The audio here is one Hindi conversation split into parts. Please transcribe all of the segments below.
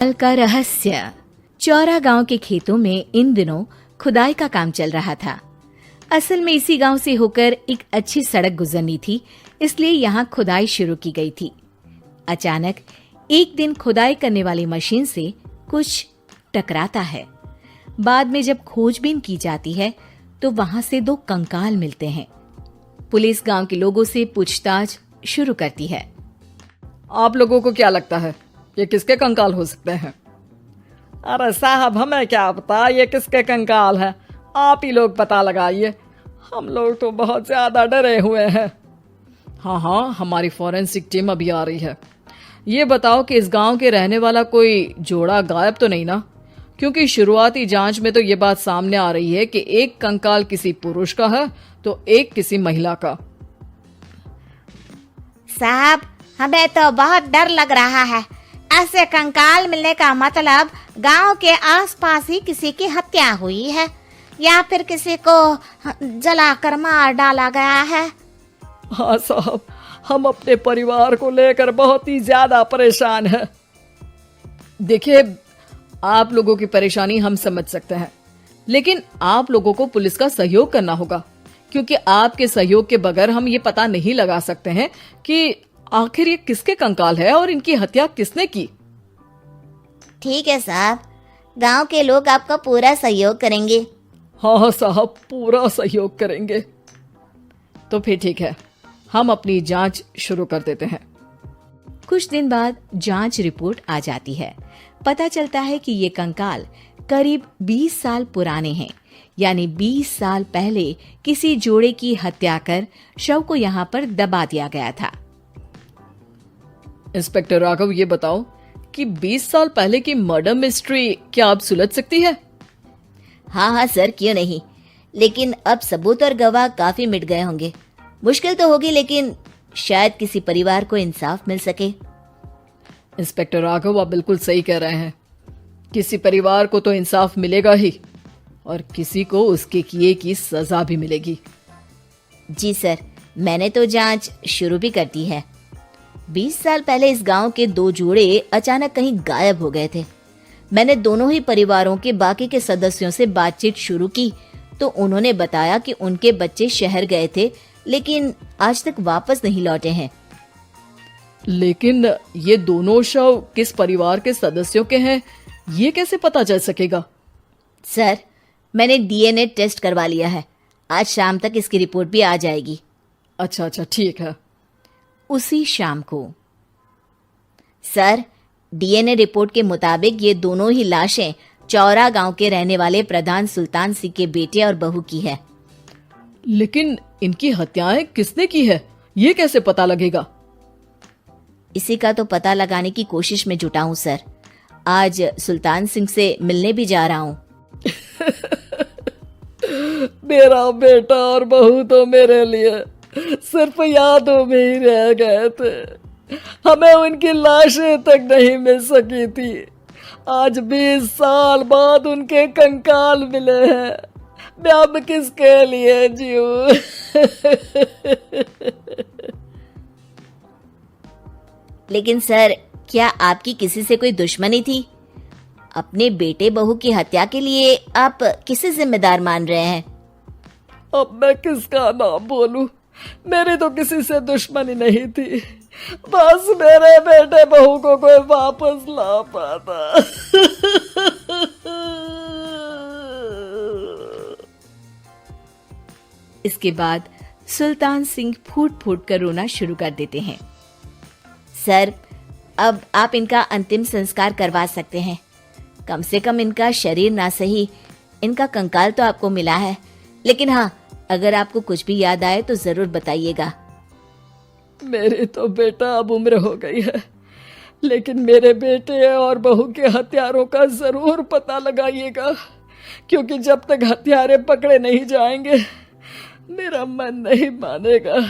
कल का रहस्य। चौरा गांव के खेतों में इन दिनों खुदाई का काम चल रहा था। असल में इसी गांव से होकर एक अच्छी सड़क गुजरनी थी, इसलिए यहाँ खुदाई शुरू की गई थी। अचानक एक दिन खुदाई करने वाली मशीन से कुछ टकराता है। बाद में जब खोजबीन की जाती है तो वहां से 2 कंकाल मिलते हैं। पुलिस गांव के लोगों से पूछताछ शुरू करती है। आप लोगों को क्या लगता है ये किसके कंकाल हो सकते हैं? अरे साहब, हमें क्या पता ये किसके कंकाल है, आप ही लोग पता लगाइए। हम लोग तो बहुत ज्यादा डरे हुए हैं। हाँ, हमारी फॉरेंसिक टीम अभी आ रही है। ये बताओ कि इस गांव के रहने वाला कोई जोड़ा गायब तो नहीं ना? क्योंकि शुरुआती जांच में तो ये बात सामने आ रही है कि एक कंकाल किसी पुरुष का है तो एक किसी महिला का। साहब, हमें तो बहुत डर लग रहा है। ऐसे कंकाल मिलने का मतलब गांव के आसपास ही किसी की हत्या हुई है या फिर किसी को जलाकर मार डाला गया है। हाँ साहब, हम अपने परिवार को लेकर बहुत ही ज्यादा परेशान हैं। देखिए, आप लोगों की परेशानी हम समझ सकते हैं, लेकिन आप लोगों को पुलिस का सहयोग करना होगा, क्योंकि आपके सहयोग के बगैर हम ये पता नहीं लगा सकते हैं कि आखिर ये किसके कंकाल है और इनकी हत्या किसने की। ठीक है साहब, गांव के लोग आपका पूरा सहयोग करेंगे। हाँ साहब, पूरा सहयोग करेंगे। तो फिर ठीक है, हम अपनी जांच शुरू कर देते हैं। कुछ दिन बाद जांच रिपोर्ट आ जाती है। पता चलता है कि ये कंकाल करीब 20 साल पुराने हैं, यानी 20 साल पहले किसी जोड़े की हत्या कर शव को यहाँ पर दबा दिया गया था। इंस्पेक्टर राघव, ये बताओ कि 20 साल पहले की मर्डर मिस्ट्री क्या अब सुलझ सकती है? हाँ सर, क्यों नहीं, लेकिन अब सबूत और गवाह काफी मिट गए होंगे। मुश्किल तो होगी, लेकिन शायद किसी परिवार को इंसाफ मिल सके। इंस्पेक्टर राघव, आप बिल्कुल सही कह रहे हैं। किसी परिवार को तो इंसाफ मिलेगा ही और किसी को उसके किए की सजा भी मिलेगी। जी सर, मैंने तो जांच शुरू भी कर दी है। 20 साल पहले इस गांव के 2 जोड़े अचानक कहीं गायब हो गए थे। मैंने दोनों ही परिवारों के बाकी के सदस्यों से बातचीत शुरू की तो उन्होंने बताया कि उनके बच्चे शहर गए थे, लेकिन आज तक वापस नहीं लौटे हैं। लेकिन ये दोनों शव किस परिवार के सदस्यों के हैं, ये कैसे पता चल सकेगा? सर, मैंने डीएनए टेस्ट करवा लिया है। आज शाम तक इसकी रिपोर्ट भी आ जाएगी। अच्छा, ठीक है। उसी शाम को सर, डीएनए रिपोर्ट के मुताबिक ये दोनों ही लाशें चौरा गांव के रहने वाले प्रधान सुल्तान सिंह के बेटे और बहू की है। लेकिन इनकी हत्याएं किसने की है, ये कैसे पता लगेगा? इसी का तो पता लगाने की कोशिश में जुटा हूँ सर। आज सुल्तान सिंह से मिलने भी जा रहा हूँ। मेरा बेटा और बहू तो मेरे लिए सिर्फ यादों में ही रह गए थे। हमें उनकी लाशें तक नहीं मिल सकी थी। आज 20 साल बाद उनके कंकाल मिले हैं। मैं अब किसके लिए जीऊं? लेकिन सर, क्या आपकी किसी से कोई दुश्मनी थी? अपने बेटे बहू की हत्या के लिए आप किसे जिम्मेदार मान रहे हैं? अब मैं किसका नाम बोलूं? मेरी तो किसी से दुश्मनी नहीं थी, बस मेरे बेटे बहू को कोई वापस ला पाता। इसके बाद सुल्तान सिंह फूट फूट कर रोना शुरू कर देते हैं। सर, अब आप इनका अंतिम संस्कार करवा सकते हैं। कम से कम इनका शरीर ना सही, इनका कंकाल तो आपको मिला है। लेकिन हाँ, अगर आपको कुछ भी याद आए तो जरूर बताइएगा। मेरी तो बेटा अब उम्र हो गई है, लेकिन मेरे बेटे और बहू के हत्यारों का जरूर पता लगाइएगा, क्योंकि जब तक हत्यारे पकड़े नहीं जाएंगे मेरा मन नहीं मानेगा।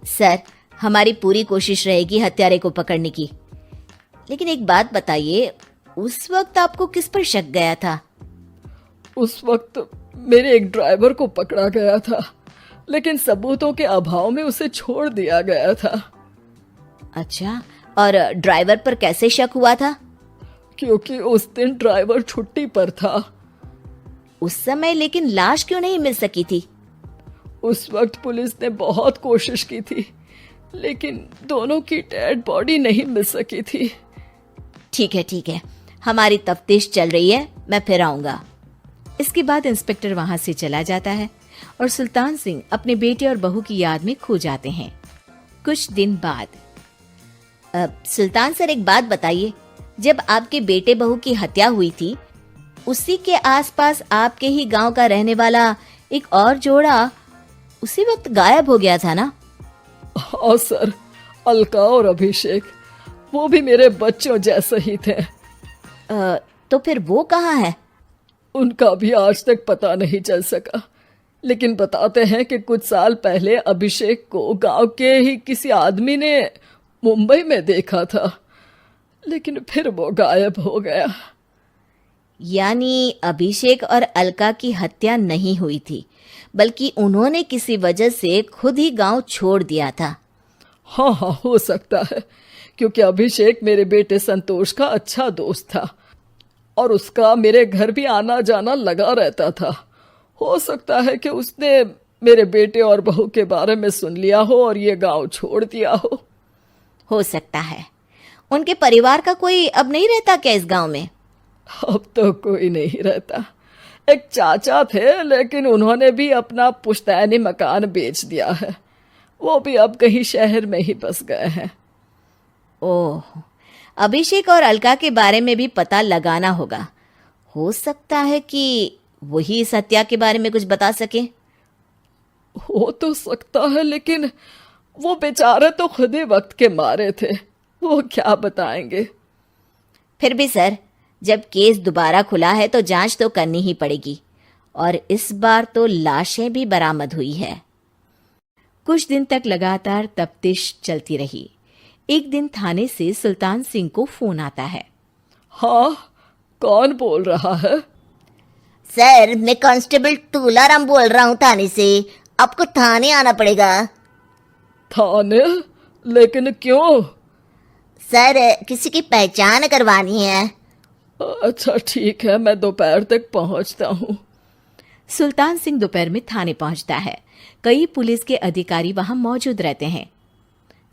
सर, हमारी पूरी कोशिश रहेगी हत्यारे को पकड़ने की। लेकिन एक बात बताइए, उस वक्त आपको किस पर शक गया था? उस वक्त मेरे एक ड्राइवर को पकड़ा गया था, लेकिन सबूतों के अभाव में उसे छोड़ दिया गया था। अच्छा, और ड्राइवर पर कैसे शक हुआ था? क्योंकि उस दिन ड्राइवर छुट्टी पर था। उस समय लेकिन लाश क्यों नहीं मिल सकी थी? उस वक्त पुलिस ने बहुत कोशिश की थी, लेकिन दोनों की डेड बॉडी नहीं मिल सकी थी। ठीक है, हमारी तफ्तीश चल रही है, मैं फिर आऊंगा। इसके बाद इंस्पेक्टर वहां से चला जाता है और सुल्तान सिंह अपने बेटे और बहू की याद में खो जाते हैं। कुछ दिन बाद सुल्तान सर, एक बात बताइए, जब आपके बेटे बहू की हत्या हुई थी, उसी के आसपास आपके ही गांव का रहने वाला एक और जोड़ा उसी वक्त गायब हो गया था ना? हाँ सर, अलका और अभिषेक, वो भी मेरे बच्चों जैसे ही थे। तो फिर वो कहाँ है? उनका भी आज तक पता नहीं चल सका, लेकिन बताते हैं कि कुछ साल पहले अभिषेक को गांव के ही किसी आदमी ने मुंबई में देखा था, लेकिन फिर वो गायब हो गया। यानी अभिषेक और अलका की हत्या नहीं हुई थी, बल्कि उन्होंने किसी वजह से खुद ही गांव छोड़ दिया था। हाँ, हो सकता है, क्योंकि अभिषेक मेरे बेटे संतोष का अच्छा दोस्त था और उसका मेरे घर भी आना जाना लगा रहता था। हो सकता है कि उसने मेरे बेटे और बहू के बारे में सुन लिया हो और ये गांव छोड़ दिया हो सकता है। उनके परिवार का कोई अब नहीं रहता क्या इस गांव में? अब तो कोई नहीं रहता। एक चाचा थे, लेकिन उन्होंने भी अपना पुश्तैनी मकान बेच दिया है। वो भी अब कहीं शहर में ही बस गए हैं। ओह, अभिषेक और अलका के बारे में भी पता लगाना होगा। हो सकता है कि वही इस हत्या के बारे में कुछ बता सके। हो तो सकता है, लेकिन वो बेचारे तो खुद ही वक्त के मारे थे, वो क्या बताएंगे। फिर भी सर, जब केस दोबारा खुला है तो जांच तो करनी ही पड़ेगी, और इस बार तो लाशें भी बरामद हुई है। कुछ दिन तक लगातार तफ्तीश चलती रही। एक दिन थाने से सुल्तान सिंह को फोन आता है। हाँ, कौन बोल रहा है? सर, मैं कांस्टेबल तुलाराम बोल रहा हूँ थाने से। आपको थाने आना पड़ेगा। थाने? लेकिन क्यों? सर, किसी की पहचान करवानी है। अच्छा ठीक है, मैं दोपहर तक पहुंचता हूँ। सुल्तान सिंह दोपहर में थाने पहुंचता है। कई पुलिस के अधिकारी वहां मौजूद रहते हैं।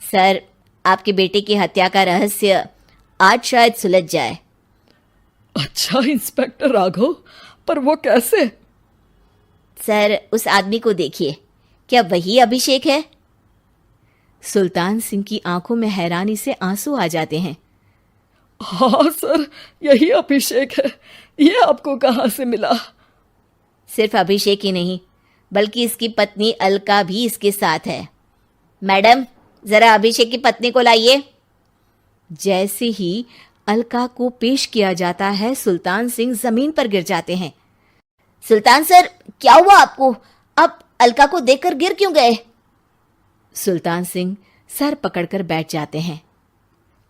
सर, आपके बेटे की हत्या का रहस्य आज शायद सुलझ जाए। अच्छा इंस्पेक्टर राघव, पर वो कैसे? सर, उस आदमी को देखिए, क्या वही अभिषेक है? सुल्तान सिंह की आंखों में हैरानी से आंसू आ जाते हैं। हाँ सर, यही अभिषेक है। ये आपको कहाँ से मिला? सिर्फ अभिषेक ही नहीं, बल्कि इसकी पत्नी अलका भी इसके साथ है। मैडम, जरा अभिषेक की पत्नी को लाइए। जैसे ही अलका को पेश किया जाता है, सुल्तान सिंह जमीन पर गिर जाते हैं। सुल्तान सर, क्या हुआ आपको? आप अलका को देखकर गिर क्यों गए? सुल्तान सिंह सर पकड़कर बैठ जाते हैं।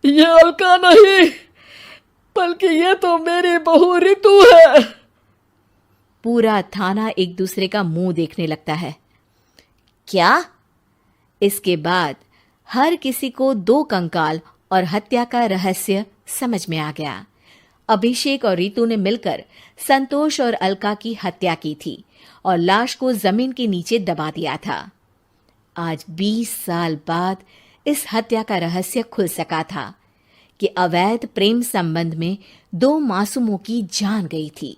ये अलका नहीं, बल्कि ये तो मेरी बहू रितु है। पूरा थाना एक दूसरे का मुंह देखने लगता है। क्या? इसके बाद हर किसी को दो कंकाल और हत्या का रहस्य समझ में आ गया। अभिषेक और रितु ने मिलकर संतोष और अलका की हत्या की थी और लाश को जमीन के नीचे दबा दिया था। आज 20 साल बाद इस हत्या का रहस्य खुल सका था कि अवैध प्रेम संबंध में 2 मासूमों की जान गई थी।